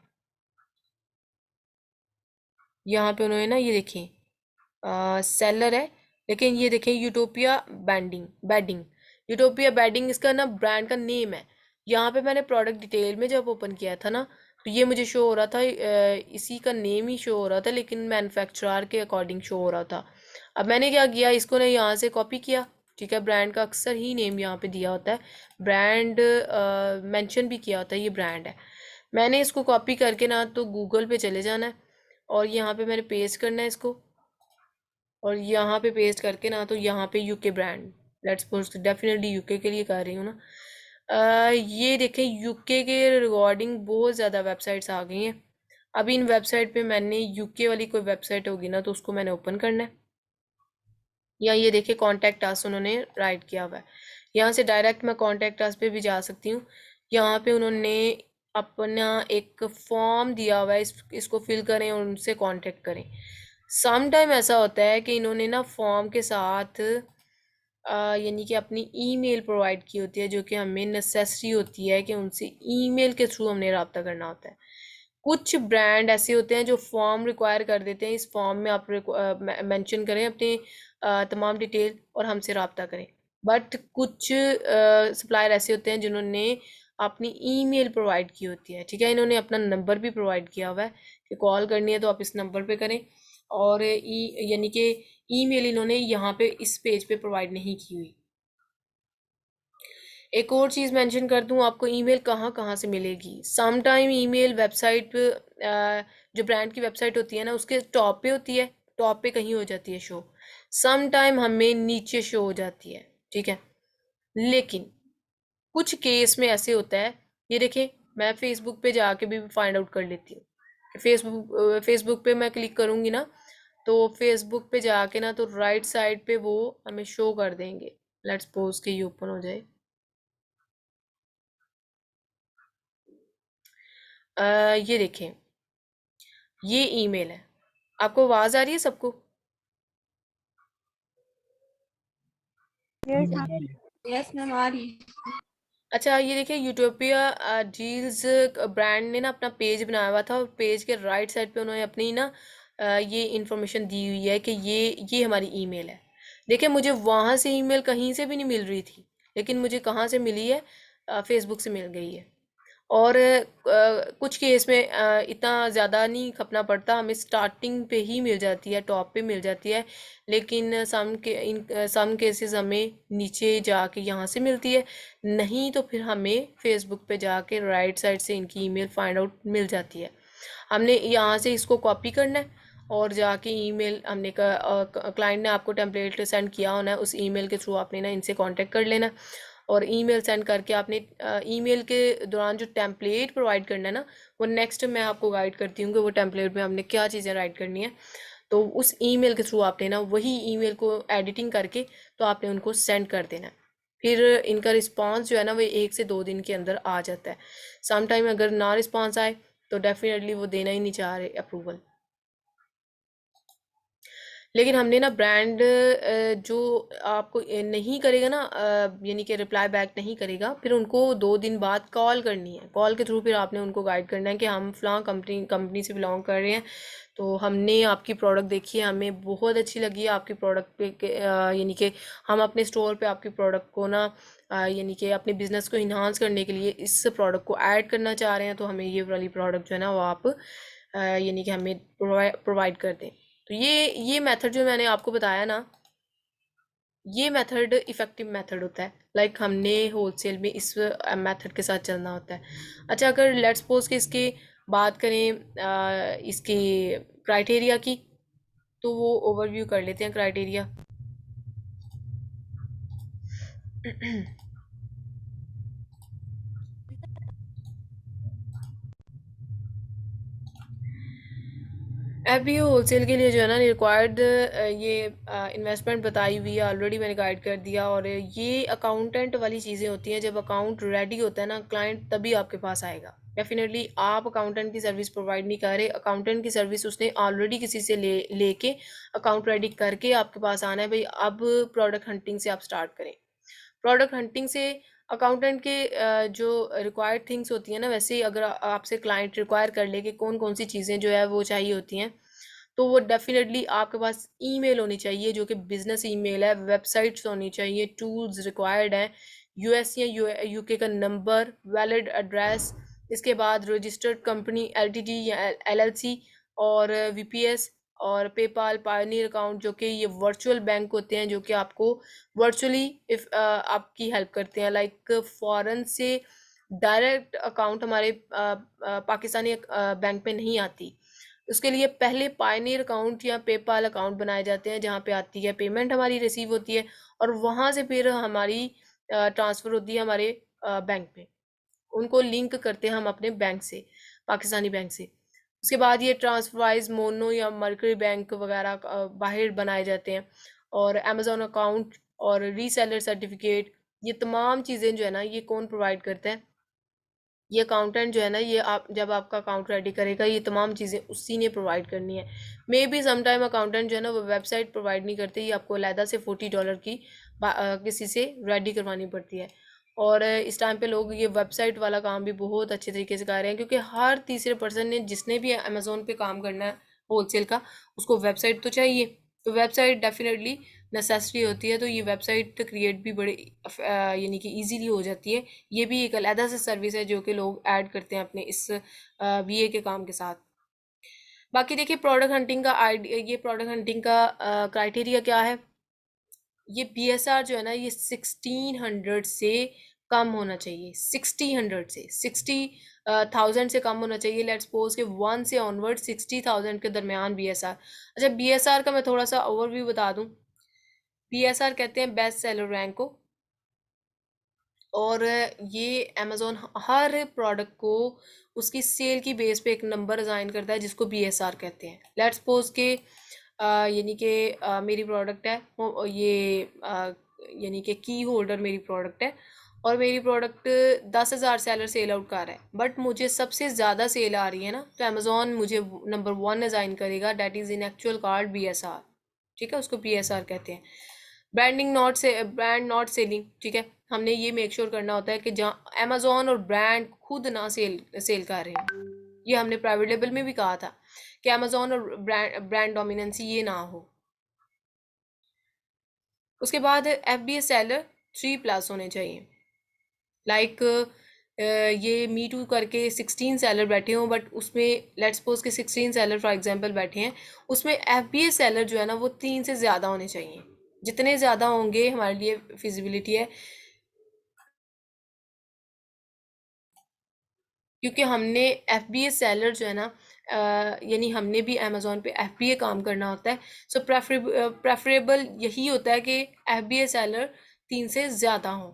यहाँ पे उन्होंने ना ये देखें सेलर है, लेकिन ये देखें यूटोपिया बेडिंग। यूटोपिया बेडिंग इसका ना ब्रांड का नेम है। यहाँ पे मैंने प्रोडक्ट डिटेल में जब ओपन किया था ना, तो ये मुझे शो हो रहा था इसी का नेम ही शो हो रहा था, लेकिन मैन्युफैक्चरर के अकॉर्डिंग शो हो रहा था। अब मैंने क्या किया, इसको ना यहाँ से कॉपी किया। ठीक है, ब्रांड का अक्सर ही नेम यहाँ पे दिया होता है, ब्रांड मेंशन भी किया होता है, ये ब्रांड है। मैंने इसको कॉपी करके ना तो गूगल पे चले जाना है और यहाँ पे मैंने पेस्ट करना है इसको, और यहाँ पे पेस्ट करके ना तो यहाँ पे UK brand, let's suppose definitely UK के लिए कर रही हूँ ना। ये देखें यूके के रिगार्डिंग बहुत ज़्यादा वेबसाइट्स आ गई हैं। अभी इन वेबसाइट पे मैंने यूके वाली कोई वेबसाइट होगी ना तो उसको मैंने ओपन करना है। या ये देखिए कॉन्टैक्ट अस उन्होंने राइट किया हुआ है, यहाँ से डायरेक्ट मैं कॉन्टैक्ट अस पे भी जा सकती हूँ। यहाँ पे उन्होंने अपना एक फॉर्म दिया हुआ है, इसको फिल करें और उनसे कांटेक्ट करें। सम टाइम ऐसा होता है कि इन्होंने ना फॉर्म के साथ यानी कि अपनी ईमेल प्रोवाइड की होती है, जो कि हमें नेसेसरी होती है कि उनसे ईमेल के थ्रू हमने रब्ता करना होता है। कुछ ब्रांड ऐसे होते हैं जो फॉर्म रिक्वायर कर देते हैं, इस फॉर्म में आप मेंशन करें अपने तमाम डिटेल और हमसे रब्ता करें। बट कुछ सप्लायर ऐसे होते हैं जिन्होंने अपनी ईमेल प्रोवाइड की होती है। ठीक है, इन्होंने अपना नंबर भी प्रोवाइड किया हुआ है कि कॉल करनी है तो आप इस नंबर पे करें, और यानी कि ईमेल इन्होंने यहाँ पे इस पेज पे प्रोवाइड नहीं की हुई। एक और चीज़ मेंशन कर दूं, आपको ईमेल कहाँ कहाँ से मिलेगी। सम टाइम ईमेल वेबसाइट जो ब्रांड की वेबसाइट होती है ना उसके टॉप पे होती है, टॉप पे कहीं हो जाती है शो। सम टाइम हमें नीचे शो हो जाती है। ठीक है, लेकिन कुछ केस में ऐसे होता है, ये देखें मैं फेसबुक पे जाके भी फाइंड आउट कर लेती हूँ। फेसबुक पे मैं क्लिक करूँगी ना तो फेसबुक पे जाके ना तो राइट साइड पे वो हमें शो कर देंगे। लेट्स सपोज कि ये ओपन हो जाए। ये देखें, ये ईमेल है। आपको आवाज़ आ रही है सबको? यस आ रही है। यस मैम आ रही है। अच्छा, ये देखिए यूटोपिया डील्स ब्रांड ने ना अपना पेज बनाया हुआ था, और पेज के राइट साइड पे उन्होंने अपनी ना ये इंफॉर्मेशन दी हुई है कि ये हमारी ईमेल है। देखिए मुझे वहाँ से ईमेल कहीं से भी नहीं मिल रही थी, लेकिन मुझे कहाँ से मिली है, फेसबुक से मिल गई है। और कुछ केस में इतना ज़्यादा नहीं खपना पड़ता, हमें स्टार्टिंग पे ही मिल जाती है, टॉप पे मिल जाती है। लेकिन सम केसेस हमें नीचे जाके यहाँ से मिलती है, नहीं तो फिर हमें फेसबुक पे जाके राइट साइड से इनकी ईमेल फाइंड आउट मिल जाती है। हमने यहाँ से इसको कॉपी करना है और जाके ईमेल हमने क्लाइंट ने आपको टेम्पलेट सेंड किया होना है, उस ईमेल के थ्रू आपने ना इनसे कांटेक्ट कर लेना है। और ईमेल सेंड करके आपने ईमेल के दौरान जो टेम्पलेट प्रोवाइड करना है ना, वो नेक्स्ट मैं आपको गाइड करती हूँ कि वो टेम्पलेट में हमने क्या चीज़ें राइट करनी है। तो उस ईमेल के थ्रू आपने ना वही ईमेल को एडिटिंग करके तो आपने उनको सेंड कर देना है। फिर इनका रिस्पांस जो है ना वो 1 से 2 दिन के अंदर आ जाता है। सम टाइम अगर ना रिस्पांस आए तो डेफिनेटली वो देना ही नहीं चाह रहे अप्रूवल। लेकिन हमने ना ब्रांड जो आपको नहीं करेगा ना, यानी कि रिप्लाई बैक नहीं करेगा, फिर उनको 2 दिन बाद कॉल करनी है। कॉल के थ्रू फिर आपने उनको गाइड करना है कि हम फलां कंपनी से बिलोंग कर रहे हैं, तो हमने आपकी प्रोडक्ट देखी है, हमें बहुत अच्छी लगी है आपकी प्रोडक्ट पे यानी कि हम अपने स्टोर पे आपकी प्रोडक्ट को ना यानी कि अपने बिज़नेस को इन्हांस करने के लिए इस प्रोडक्ट को ऐड करना चाह रहे हैं, तो हमें ये वाली प्रोडक्ट जो है ना वो आप यानी कि हमें प्रोवाइड कर दें। तो ये मेथड जो मैंने आपको बताया ना, ये मेथड इफ़ेक्टिव मेथड होता है। लाइक हमने होलसेल में इस मेथड के साथ चलना होता है। अच्छा, अगर लेट्स सपोज कि इसकी बात करें इसकी क्राइटेरिया की, तो वो ओवरव्यू कर लेते हैं क्राइटेरिया। अभी होलसेल के लिए जो है ना रिक्वायर्ड ये इन्वेस्टमेंट बताई हुई है, ऑलरेडी मैंने गाइड कर दिया। और ये अकाउंटेंट वाली चीज़ें होती हैं, जब अकाउंट रेडी होता है ना क्लाइंट तभी आपके पास आएगा। डेफिनेटली आप अकाउंटेंट की सर्विस प्रोवाइड नहीं कर रहे। अकाउंटेंट की सर्विस उसने ऑलरेडी किसी से लेके अकाउंट रेडी करके आपके पास आना है भाई, अब प्रोडक्ट हंटिंग से आप स्टार्ट करें। प्रोडक्ट हंटिंग से अकाउंटेंट के जो रिक्वायर्ड थिंग्स होती हैं ना, वैसे ही अगर आपसे क्लाइंट रिक्वायर कर ले कि कौन कौन सी चीज़ें जो है वो चाहिए होती हैं, तो वो डेफिनेटली आपके पास ईमेल होनी चाहिए जो कि बिजनेस ईमेल है, वेबसाइट्स होनी चाहिए, टूल्स रिक्वायर्ड हैं, यूएस या यूके का नंबर, वैलिड एड्रेस, इसके बाद रजिस्टर्ड कंपनी एलटीडी या एलएलसी, और वीपीएस और पेपाल पायनियर अकाउंट, जो कि ये वर्चुअल बैंक होते हैं जो कि आपको वर्चुअली इफ आपकी हेल्प करते हैं। लाइक फॉरेन से डायरेक्ट अकाउंट हमारे पाकिस्तानी बैंक में नहीं आती, उसके लिए पहले पायनियर अकाउंट या पेपाल अकाउंट बनाए जाते हैं जहाँ पे आती है पेमेंट हमारी रिसीव होती है, और वहाँ से फिर हमारी ट्रांसफ़र होती है हमारे बैंक में, उनको लिंक करते हैं हम अपने बैंक से, पाकिस्तानी बैंक से। उसके बाद ये ट्रांसफरवाइज मोनो या मर्करी बैंक वगैरह बाहर बनाए जाते हैं, और अमेज़ॉन अकाउंट और रीसेलर सर्टिफिकेट, ये तमाम चीज़ें जो है ना ये कौन प्रोवाइड करता है, ये अकाउंटेंट जो है ना, ये आप जब आपका अकाउंट रेडी करेगा ये तमाम चीज़ें उसी ने प्रोवाइड करनी है। मे बी समटाइम अकाउंटेंट जो है ना वो वेबसाइट प्रोवाइड नहीं करते, ये आपको अलहदा से $40 की किसी से रेडी करवानी पड़ती है। और इस टाइम पे लोग ये वेबसाइट वाला काम भी बहुत अच्छे तरीके से कर रहे हैं, क्योंकि हर तीसरे पर्सन ने जिसने भी अमेज़ोन पे काम करना है होलसेल का, उसको वेबसाइट तो चाहिए। तो वेबसाइट डेफिनेटली नेसेसरी होती है, तो ये वेबसाइट क्रिएट भी बड़े यानी कि इजीली हो जाती है। ये भी एक अलहदा से सर्विस है जो कि लोग ऐड करते हैं अपने इस बीए के काम के साथ। बाकी देखिए प्रोडक्ट हंटिंग का आइडिया, ये प्रोडक्ट हंटिंग का क्राइटेरिया क्या है, ये बीएसआर जो है ना ये 1600 से कम होना चाहिए, 1600 से 60,000 से कम होना चाहिए। लेट्स सपोज के 1 से ऑनवर्ड 60,000 के दरमियान बीएसआर। अच्छा, बीएसआर का मैं थोड़ा सा ओवरव्यू बता दूं। बीएसआर कहते हैं बेस्ट सेलर रैंक को, और ये अमेज़ोन हर प्रोडक्ट को उसकी सेल की बेस पे एक नंबर असाइन करता है जिसको बीएसआर कहते हैं। लेट्स सपोज के यानी कि मेरी प्रोडक्ट है ये यानी कि की होल्डर मेरी प्रोडक्ट है, और मेरी प्रोडक्ट 10,000 सेलर सेल आउट कर रहा है, बट मुझे सबसे ज़्यादा सेल आ रही है ना, तो अमेज़ोन मुझे नंबर 1 असाइन करेगा, that is in actual card BSR. ठीक है, उसको बीएसआर कहते हैं। ब्रांड नॉट सेलिंग, ठीक है, हमने ये मेक श्योर करना होता है कि जहाँ अमेज़ोन और ब्रांड खुद ना सेल कर रहे हैं। ये हमने प्राइवेट लेबल में भी कहा था कि अमेज़ोन और ब्रांड डोमिनेंसी ये ना हो। उसके बाद एफबीए सेलर 3+ होने चाहिए। लाइक ये मी टू करके 16 सेलर बैठे हों, बट उसमें लेट्स सपोज के 16 सेलर फॉर एग्जांपल बैठे हैं, उसमें एफबीए सेलर जो है ना वो 3 से ज़्यादा होने चाहिए। जितने ज़्यादा होंगे हमारे लिए फिजिबिलिटी है, क्योंकि हमने एफबीए सेलर जो है ना यानी हमने भी अमेज़ोन पे एफबीए काम करना होता है। सो प्रेफरेबल यही होता है कि एफबीए सेलर 3 से ज़्यादा हों।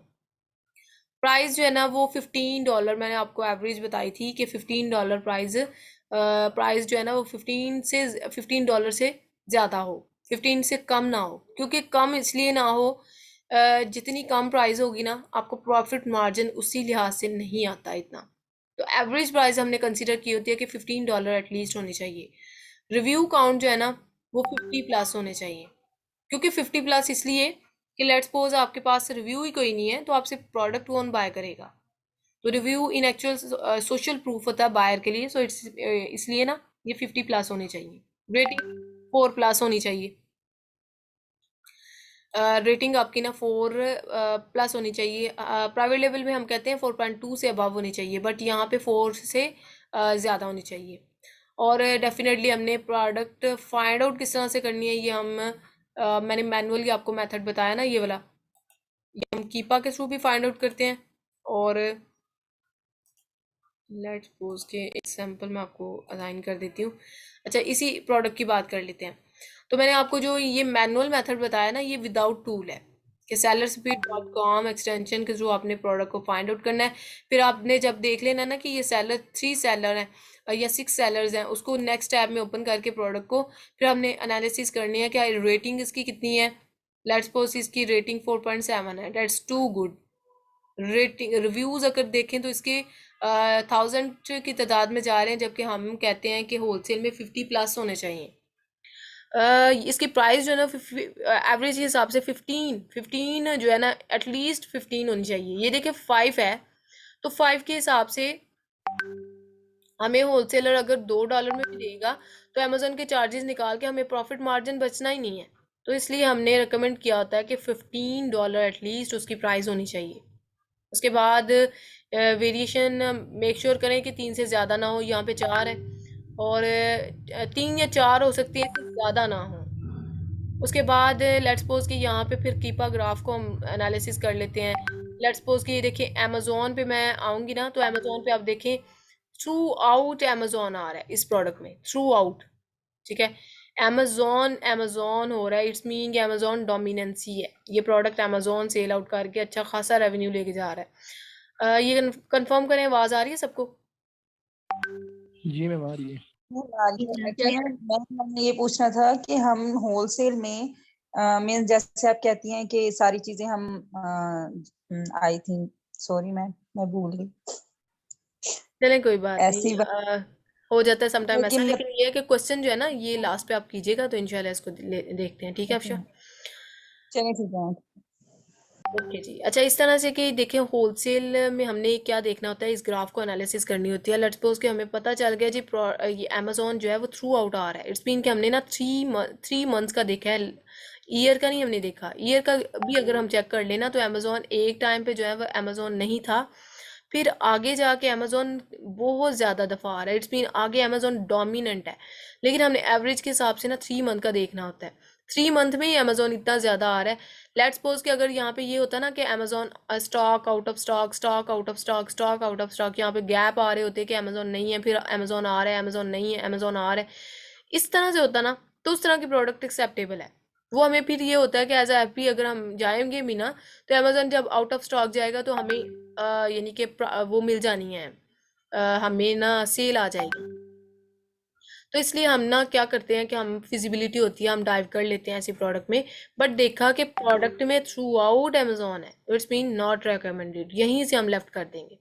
प्राइस जो है ना वो $15, मैंने आपको एवरेज बताई थी कि $15 प्राइस जो है ना वो $15 से ज़्यादा हो, 15 से कम ना हो। क्योंकि कम इसलिए ना हो, जितनी कम प्राइस होगी ना आपको प्रॉफिट मार्जिन उसी लिहाज से नहीं आता इतना। तो एवरेज प्राइस हमने कंसिडर की होती है कि $15 एटलीस्ट होने चाहिए। रिव्यू काउंट जो है ना वो 50+ होने चाहिए, क्योंकि 50+ इसलिए कि लेट्स सपोज आपके पास रिव्यू ही कोई नहीं है तो आपसे प्रोडक्ट कौन बाय करेगा। तो रिव्यू इन एक्चुअल सोशल प्रूफ होता है बायर के लिए, सो इट्स इसलिए ना ये 50+ होनी चाहिए। रेटिंग 4+ होनी चाहिए। रेटिंग आपकी ना 4+ होनी चाहिए। प्राइवेट लेवल में हम कहते हैं 4.2 से अबव होनी चाहिए, बट यहाँ पे 4 से ज़्यादा होनी चाहिए। और डेफिनेटली हमने प्रोडक्ट फाइंड आउट किस तरह से करनी है, ये मैंने मैनुअली आपको मेथड बताया ना ये वाला, ये हम कीपा के थ्रू भी फाइंड आउट करते हैं। और लेट्स सपोज के एग्जांपल मैं आपको असाइन कर देती हूँ। अच्छा, इसी प्रोडक्ट की बात कर लेते हैं। तो मैंने आपको जो ये मैनुअल मेथड बताया ना ये विदाउट टूल है कि sellerspeed.com एक्सटेंशन के थ्रू आपने प्रोडक्ट को फाइंड आउट करना है। फिर आपने जब देख लेना ना कि ये सेलर 3 सेलर हैं या 6 सेलर्स हैं, उसको नेक्स्ट टैब में ओपन करके प्रोडक्ट को फिर हमने एनालिसिस करनी है क्या रेटिंग इसकी कितनी है। लेट्स सपोज इसकी रेटिंग 4.7 है, that's too good. Rating reviews अगर देखें तो इसके 1000 की तादाद में जा रहे हैं, जबकि हम कहते हैं कि होलसेल में 50 प्लस होने चाहिए। इसकी प्राइस जो है ना एवरेज के हिसाब से 15 जो है ना एटलीस्ट 15 होनी चाहिए। ये देखिए 5 है, तो 5 के हिसाब से हमें होलसेलर अगर $2 में भी देगा तो अमेजोन के चार्जेस निकाल के हमें प्रॉफिट मार्जिन बचना ही नहीं है। तो इसलिए हमने रिकमेंड किया होता है कि $15 एटलीस्ट उसकी प्राइस होनी चाहिए। उसके बाद वेरिएशन मेक श्योर करें कि 3 से ज़्यादा ना हो। यहाँ पे 4 है, और 3 या 4 हो सकती है, ज़्यादा ना हो। उसके बाद लेट्स सपोज कि यहाँ पे फिर कीपा ग्राफ को हम एनालिसिस कर लेते हैं। लेट्स सपोज कि ये देखिए अमेजोन पे मैं आऊँगी ना, तो अमेजोन पे आप देखें थ्रू आउट अमेजोन आ रहा है इस प्रोडक्ट में, थ्रू आउट। ठीक है, अमेजोन अमेजोन हो रहा है, इट्स मीन कि अमेजोन डोमिनेंसी है। ये प्रोडक्ट अमेजोन सेल आउट करके अच्छा खासा रेवेन्यू लेके जा रहा है। ये कंफर्म करें, आवाज़ आ रही है सबको? जी मैम आ रही है। एक्चुअली मैंने ये पूछना था कि हम होलसेल में मीन जैसे आप कहती हैं कि सारी चीजें हम आई थिंक सॉरी मैं भूल गई चलें कोई बात ऐसी नहीं, बात हो जाता है समटाइम ऐसा। लेकिन लेकिन ये है कि क्वेश्चन जो है ना ये लास्ट पे आप कीजिएगा, तो इंशाल्लाह इसको देखते हैं। ठीक है अफशा? चलिए ठीक है। ओके जी। अच्छा, इस तरह से कि देखें होलसेल में हमने क्या देखना होता है, इस ग्राफ को एनालिसिस करनी होती है। लेट्स सपोज कि हमें पता चल गया जी ये अमेजोन जो है वो थ्रू आउट आ रहा है। इट्स मीन कि हमने ना 3 मंथ्स का देखा है, ईयर का नहीं हमने देखा। ईयर का भी अगर हम चेक कर लेना तो अमेजोन एक टाइम पे जो है वो अमेजोन नहीं था, फिर आगे जाके अमेजोन बहुत ज़्यादा दफ़ा आ रहा है। इट्स मीन आगे अमेजोन डोमिनेंट है। लेकिन हमने एवरेज के हिसाब से ना 3 मंथ का देखना होता है। 3 मंथ में ही अमेजोन इतना ज़्यादा आ रहा है। लेट्स सपोज कि अगर यहाँ पे ये होता ना कि Amazon stock out of stock, stock out of stock, stock out of stock, यहाँ पे गैप आ रहे होते कि अमेजोन नहीं है, फिर अमेजोन आ रहा है, अमेजोन नहीं है, अमेजोन आ रहा है, इस तरह से होता ना, तो उस तरह की प्रोडक्ट एक्सेप्टेबल है। वो हमें फिर ये होता है कि एज एपी अगर हम जाएंगे भी ना, तो अमेजोन जब आउट ऑफ स्टॉक जाएगा तो हमें यानी कि वो मिल जानी है, हमें ना सेल आ जाएगी। तो इसलिए हम ना क्या करते हैं कि हम फिजिबिलिटी होती है हम डाइव कर लेते हैं ऐसी प्रोडक्ट में, बट देखा कि प्रोडक्ट में थ्रू आउट अमेजोन है, इट्स मीन नॉट रिकमेंडेड, यहीं से हम लेफ्ट कर देंगे।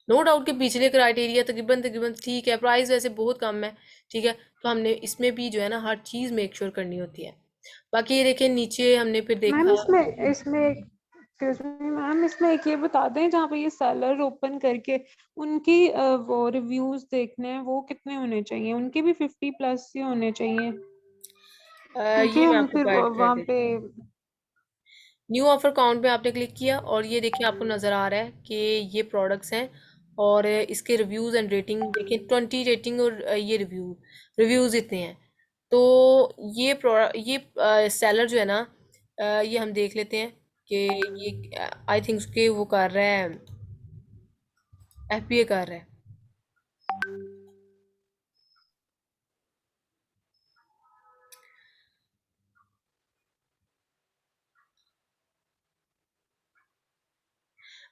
नो डाउट कि पिछले क्राइटेरिया तकरीबन तकरीबन ठीक है, प्राइस वैसे बहुत कम है, ठीक है, तो हमने इसमें भी जो है ना हर चीज़ मेक श्योर करनी होती है। बाकी ये देखिए नीचे हमने फिर मैम देखा। इसमें एक्सक्यूज मी मैम, इसमें एक ये बता दें जहाँ पे ये सेलर ओपन करके उनकी वो रिव्यूज देखने हैं, वो कितने होने चाहिए? उनके भी 50 प्लस ही होने चाहिए, क्योंकि ये मैं हम आपको फिर गाइड कर वहाँ देती पे हूँ। न्यू ऑफर काउंट पे आपने क्लिक किया और ये देखिए आपको नज़र आ रहा है कि ये प्रोडक्ट्स हैं, और इसके रिव्यूज़ एंड रेटिंग देखिए 20 रेटिंग, और ये रिव्यूज़ इतने हैं। तो ये सेलर जो है ना, ये हम देख लेते हैं कि ये आई थिंक उसके वो कर रहा है, एफबीए कर रहा है।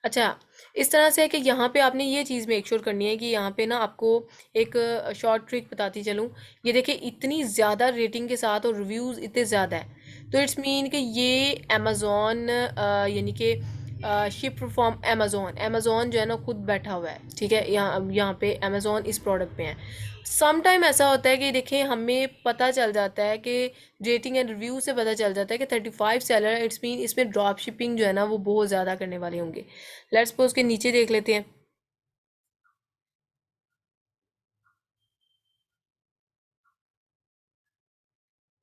अच्छा, इस तरह से है कि यहाँ पे आपने ये चीज़ मेक श्योर करनी है कि यहाँ पे ना आपको एक शॉर्ट ट्रिक बताती चलूँ। ये देखिए इतनी ज़्यादा रेटिंग के साथ और रिव्यूज़ इतने ज़्यादा है, तो इट्स मीन कि ये अमेज़ॉन यानी कि शिप फ्रॉम अमेज़ॉन, अमेज़ॉन जो है ना खुद बैठा हुआ है। ठीक है, यहाँ पे अमेज़ॉन इस प्रोडक्ट पे है। सम टाइम ऐसा होता है कि देखिए हमें पता चल जाता है कि रेटिंग एंड रिव्यू से पता चल जाता है कि 35 सेलर, इट्स मीन इसमें ड्रॉप शिपिंग जो है ना वो बहुत ज़्यादा करने वाले होंगे। लेट्स सपोज के नीचे देख लेते हैं।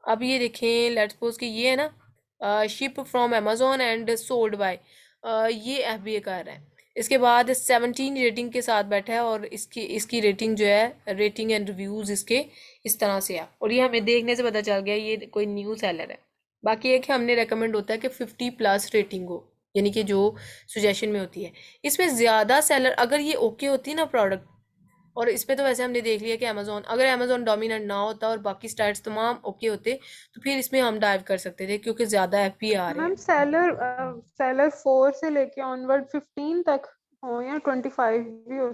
अब ये देखें, लेट्स सपोज कि ये है ना ship from Amazon and sold by, ये एफबीए का रहा है। इसके बाद 17 रेटिंग के साथ बैठा है, और इसकी इसकी रेटिंग जो है, रेटिंग एंड रिव्यूज़ इसके इस तरह से है, और ये हमें देखने से पता चल गया ये कोई न्यू सेलर है। बाकी एक है हमने रेकमेंड होता है कि 50 प्लस रेटिंग हो, यानी कि जो सजेशन में होती है। इसमें ज़्यादा सेलर अगर ये ओके होती है ना प्रोडक्ट, और इस पे तो वैसे हमने देख लिया कि अमेजोन, अगर अमेजोन डोमिनेंट ना होता और बाकी स्टैट्स तमाम ओके होते, तो फिर इसमें हम डाइव कर सकते थे, क्योंकि ज़्यादा एफपी आ रहे मैम हैं। सेलर 4 से लेके ऑनवर्ड 15 तक हो या 25 भी हो?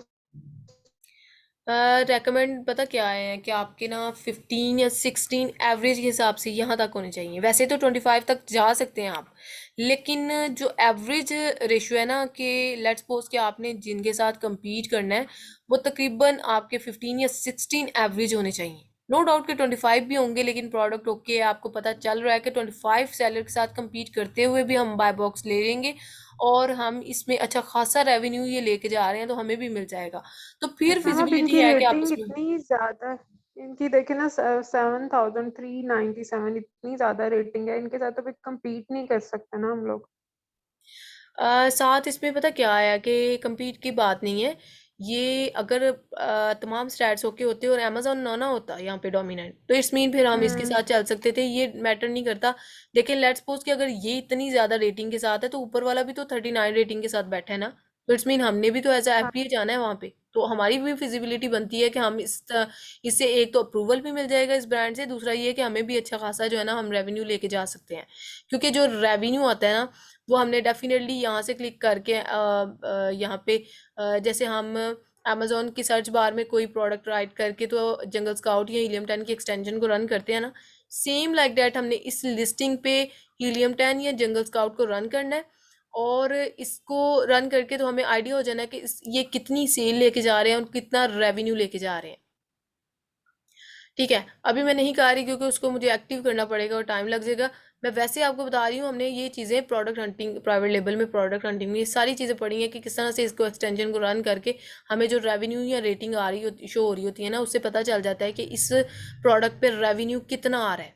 रेकमेंड पता क्या है कि आपके ना 15 या 16 एवरेज के हिसाब से यहाँ तक होने चाहिए। वैसे तो 25 तक जा सकते हैं आप, लेकिन जो एवरेज रेशियो है ना कि लेट्स सपोज कि आपने जिनके साथ compete करना है वो तकरीबन आपके 15 या 16 एवरेज होने चाहिए। नो डाउट कि 25 भी होंगे, लेकिन प्रोडक्ट ओके है, आपको पता चल रहा है कि 25 सेलर के साथ compete करते हुए भी हम बाय बॉक्स ले लेंगे और हम इसमें अच्छा खासा रेवेन्यू ये लेके जा रहे हैं, तो हमें भी मिल जाएगा। तो फिर मैम अब फिजिबिलिटी इनकी है कि आप रेटिंग इसमें इतनी ज्यादा है, इनकी देखे ना 7397 इतनी ज्यादा रेटिंग है, इनके साथ तो फिर compete नहीं कर सकते ना हम लोग। साथ इसमें पता क्या आया कि compete की बात नहीं है ये। अगर तमाम स्टैट्स ओके होते और अमेजोन ना होता यहाँ पे डोमिनेंट, तो इट्स मीन फिर हम इसके साथ चल सकते थे, ये मैटर नहीं करता। लेकिन लेट्स सपोज कि अगर ये इतनी ज्यादा रेटिंग के साथ है तो ऊपर वाला भी तो 39 रेटिंग के साथ बैठा है ना, तो इट्स मीन हमने भी तो एज हाँ, एफपीए जाना है वहाँ पे, तो हमारी भी फिजिबिलिटी बनती है कि हम इससे एक तो अप्रूवल भी मिल जाएगा इस ब्रांड से, दूसरा ये कि हमें भी अच्छा खासा जो है ना हम रेवेन्यू लेके जा सकते हैं। क्योंकि जो रेवेन्यू आता है ना वो हमने डेफिनेटली यहाँ से क्लिक करके यहाँ पे जैसे हम अमेजोन की सर्च बार में कोई प्रोडक्ट राइट करके तो जंगल स्काउट या हीलियम 10 की एक्सटेंशन को रन करते हैं ना, सेम लाइक दैट हमने इस लिस्टिंग पे हीलियम 10 या जंगल स्काउट को रन करना है। और इसको रन करके तो हमें आइडिया हो जाना है कि ये कितनी सेल लेके जा रहे हैं और कितना रेवेन्यू लेके जा रहे हैं। ठीक है, अभी मैं नहीं कर रही क्योंकि उसको मुझे एक्टिव करना पड़ेगा और टाइम लग जाएगा। मैं वैसे आपको बता रही हूँ, हमने ये चीज़ें प्रोडक्ट हंटिंग, प्राइवेट लेबल में प्रोडक्ट हंटिंग में ये सारी चीज़ें पढ़ी हैं कि किस तरह से इसको एक्सटेंशन को रन करके हमें जो रेवेन्यू या रेटिंग आ रही होती, शो हो रही होती है ना, उससे पता चल जाता है कि इस प्रोडक्ट पे रेवेन्यू कितना आ रहा है।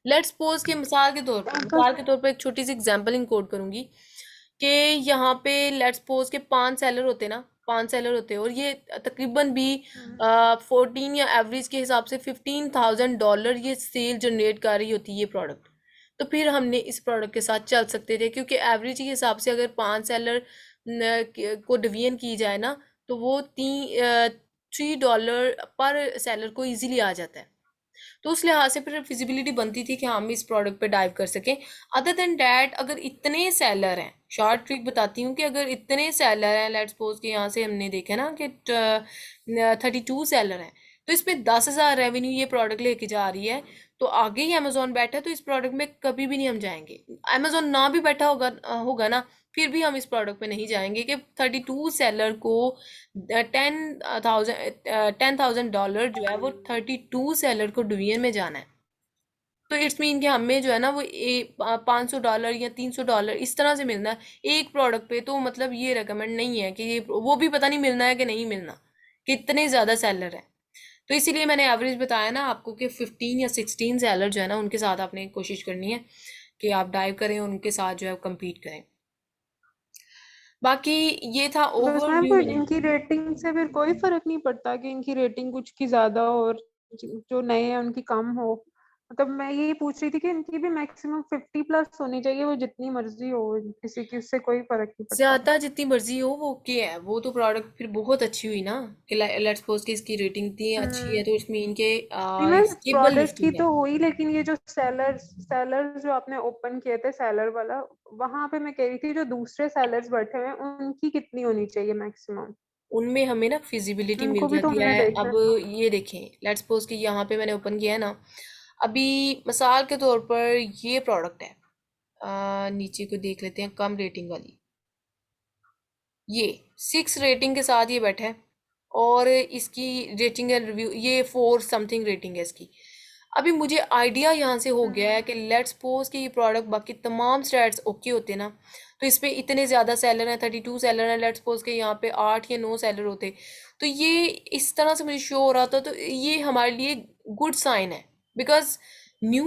लेट्स सपोज के मिसाल के तौर पर एक छोटी सी एग्जांपल इंकोड करूंगी कि यहाँ पे लेट्स सपोज के 5 सेलर होते ना, 5 सेलर होते और ये तकरीबन भी 14 या एवरेज के हिसाब से $15,000 ये सेल जनरेट कर रही होती है ये प्रोडक्ट, तो फिर हमने इस प्रोडक्ट के साथ चल सकते थे। क्योंकि एवरेज के हिसाब से अगर 5 सेलर को डिवीजन की जाए ना तो वो $3 पर सेलर को इजीली आ जाता है। तो उस लिहाज से फिर फिजिबिलिटी बनती थी कि हम इस प्रोडक्ट पे डाइव कर सकें। अदर देन डैट अगर इतने सेलर हैं, शॉर्ट ट्रिक बताती हूँ कि अगर इतने सेलर हैं, लेट्स सपोज कि यहाँ से हमने देखा ना कि 32 सेलर हैं, तो इसमें 10,000 रेवेन्यू ये प्रोडक्ट लेके जा रही है, तो आगे ही अमेजोन बैठा है, तो इस प्रोडक्ट में कभी भी नहीं हम जाएंगे। अमेजोन ना भी बैठा होगा ना, फिर भी हम इस प्रोडक्ट पे नहीं जाएंगे कि 32 सेलर को $10,000 जो है वो 32 सेलर को डिवीजन में जाना है। तो इट्स मीन कि हमें जो है ना वो $500 या $300 इस तरह से मिलना है एक प्रोडक्ट पे। तो मतलब ये रेकमेंड नहीं है कि ये, वो भी पता नहीं मिलना है कि नहीं मिलना, कितने ज़्यादा सेलर हैं। तो इसीलिए मैंने एवरेज बताया ना आपको कि 15 या 16 सेलर जो है ना उनके साथ आपने कोशिश करनी है कि आप डाइव करें और उनके साथ जो है कम्पीट करें। बाकी ये था बस मैम ओवरव्यू फिर मैंने। इनकी रेटिंग से फिर कोई फर्क नहीं पड़ता कि इनकी रेटिंग कुछ की ज्यादा और जो नए हैं उनकी कम हो। मतलब मैं यही पूछ रही थी कि इनकी भी मैक्सिमम 50+ होनी चाहिए, वो जितनी मर्जी हो, किसी की उससे कोई फर्क नहीं पड़ता। ज्यादा जितनी मर्जी हो वो ओके है, वो तो प्रोडक्ट फिर बहुत अच्छी हुई ना कि लेट्स सपोज कि इसकी रेटिंग इतनी अच्छी है, तो इसमें इनके नहीं मैम स्टेबल प्रोडक्ट की लिफ्टिंग है। तो हुई, लेकिन ये जो सेलर जो आपने ओपन किए थे सेलर वाला, वहां पे मैं कह रही थी जो दूसरे सेलर्स बैठे हुए हैं उनकी कितनी होनी चाहिए मैक्सिमम, उनमें हमें ना फिजिबिलिटी मिल उनको भी तो जाती हमने है। देखना अब है। ये देखें, लेट्स सपोज कि यहाँ पे मैंने ओपन किया है ना, अभी मिसाल के तौर पर ये प्रोडक्ट है, नीचे को देख लेते हैं कम रेटिंग वाली, ये 6 रेटिंग के साथ ये बैठा है और इसकी रेटिंग है रिव्यू ये 4 समथिंग रेटिंग है इसकी। अभी मुझे आइडिया यहाँ से हो गया है कि लेट्स सपोज कि ये प्रोडक्ट बाकी तमाम स्टैट्स ओके होते ना, तो इस पे इतने ज़्यादा सेलर हैं, 32 सेलर हैं, लेट्स सपोज कि यहाँ पे 8 या 9 सेलर होते, तो ये इस तरह से मुझे शो हो रहा था, तो ये हमारे लिए गुड साइन है। Because new